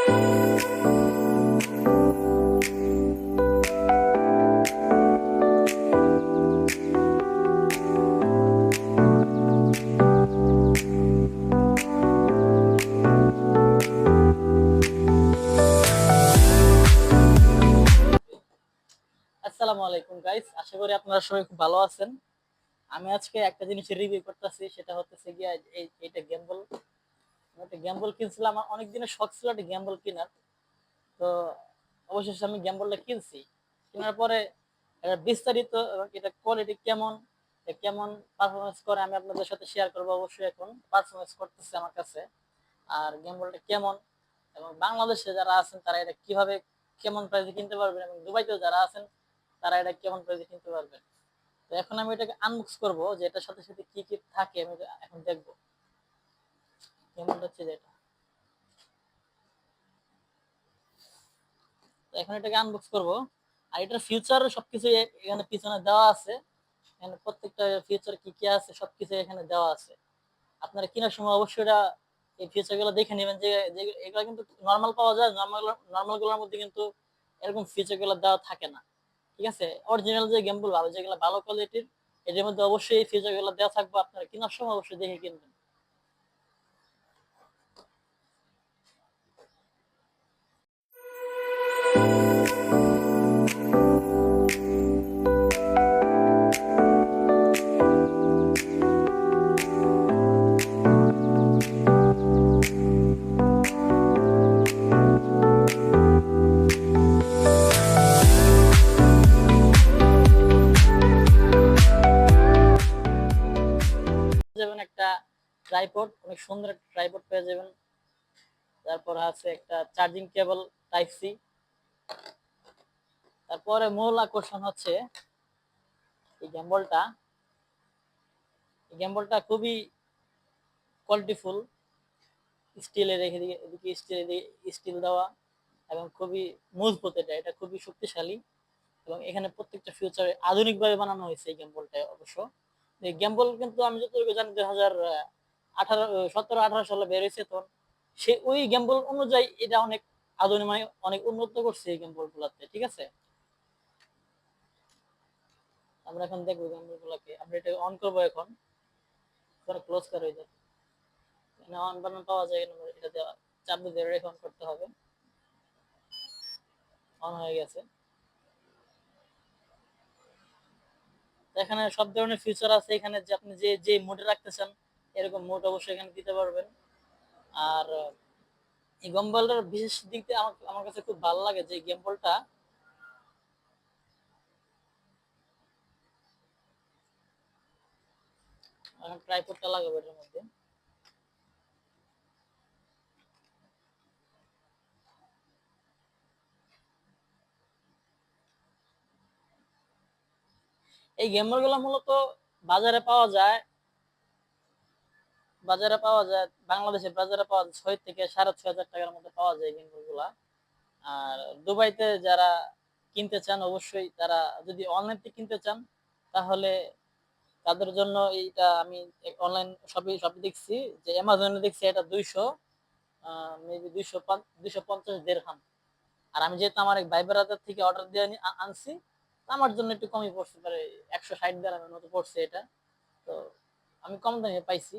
আসসালামু আলাইকুম গাইস, আশা করি আপনারা সবাই খুব ভালো আছেন। আমি আজকে একটা জিনিসের রিভিউ করতেছি, সেটা হচ্ছে গিয়া এইটা গেমবল। একটা গেমবল কিনছিলাম, আমার অনেক দিনের শখ ছিল একটা গেমবল কেনার। তো অবশেষে আমি গেমবলটা কিনছি। কেনার পরে এটা বিস্তারিত এবং এটা কোয়ালিটি কেমন, কেমন পারফরমেন্স করে আমি আপনাদের সাথে শেয়ার করবো। অবশ্যই এখন পারফরমেন্স করতেছে আমার কাছে। আর গেমবলটা কেমন এবং বাংলাদেশে যারা আছেন তারা এটা কিভাবে কেমন প্রাইসে কিনতে পারবেন, এবং দুবাইতেও যারা আছেন তারা এটা কেমন প্রাইসে কিনতে পারবেন। তো এখন আমি এটাকে আনবক্স করব, যে এটার সাথে সাথে কি কি থাকে আমি এখন দেখবো। কেমন হচ্ছে যেটা, তো এখন এটাকে আনবক্স করব। আর এটার ফিউচার সবকিছু এখানে পিছনে দেওয়া আছে। এখানে প্রত্যেকটা ফিউচার কি কি আছে সবকিছু এখানে দেওয়া আছে। আপনারা কেনার সময় অবশ্যই এটা এই ফিউচার গুলো দেখে নেবেন, যে এগুলো কিন্তু নর্মাল পাওয়া যায়। নর্মাল গুলোর মধ্যে কিন্তু এরকম ফিউচার গুলো দেওয়া থাকে না। ঠিক আছে, অরিজিনাল যে গেমগুলো ভালো, যেগুলো ভালো কোয়ালিটির, এর মধ্যে অবশ্যই এই ফিউচার গুলো দেওয়া থাকবে। আপনারা কেনার সময় অবশ্যই দেখে কিনবেন। যাবেন একটা ট্রাইপড, অনেক সুন্দর একটা ট্রাইপড পেয়ে যাবেন। তারপর আছে একটা চার্জিং কেবল টাইপ সি। তারপরে মূল আকর্ষণ হচ্ছে এই গেমবলটা। এই গেমবলটা খুবই কোয়ালিটিফুল, স্টিলের, এদিকে স্টিল দেওয়া, এবং খুবই মজবুত। এটা এটা খুবই শক্তিশালী, এবং এখানে প্রত্যেকটা ফিউচার আধুনিকভাবে বানানো হয়েছে এই গেমবলটা। অবশ্য এই গেমবল কিন্তু আমি যতটুকু জানি 2018 17-18 সালে বের হয়েছে, তখন সে ওই গেমবল অনুযায়ী এটা অনেক আধুনিক, মানে অনেক উন্নত করছে এই গেমবল গুলাতে। ঠিক আছে, আমরা এখন দেখবো গেমবল গুলাকে। আমরা এটা অন করবো এখন, ক্লোজ করে হয়ে যাবে। এখানে অন বাটন পাওয়া যায়, এটা দেওয়া চাপ দিয়ে ধরে রেখে অন করতে হবে। অন হয়ে গেছে। এখানে সব ধরনের ফিচার আছে এখানে, যে আপনি যে যে মোডে রাখতে চান এরকম মোড অবশ্যই এখানে দিতে পারবেন। আর এই গেমবলটার বিশেষ দিক দিয়ে আমার আমার কাছে খুব ভালো লাগে যে গেমবলটা, এখন ট্রাইপডটা লাগাবো এটার মধ্যে। এই গেমবল গুলো মূলত বাজারে পাওয়া যায়, বাংলাদেশের বাজারে পাওয়া যায় 6 থেকে 6.5 হাজার টাকার মধ্যে পাওয়া যায় গেমবল গুলা। আর দুবাইতে যারা কিনতে চান, অবশ্যই তারা যদি অনলাইন থেকে কিনতে চান, তাহলে তাদের জন্য এইটা আমি অনলাইন শপে দেখছি, যে অ্যামাজনে দেখছি এটা 200, মেবি 250 দেড়হাম। আর আমি যেহেতু আমার এক ভাই ব্রাদার থেকে অর্ডার দিয়ে আনছি, তো আমার জন্য একটু কমই পড়ছে, পারে 160 দেড়হামের মতো পড়ছে এটা। তো আমি কম দামে পাইছি।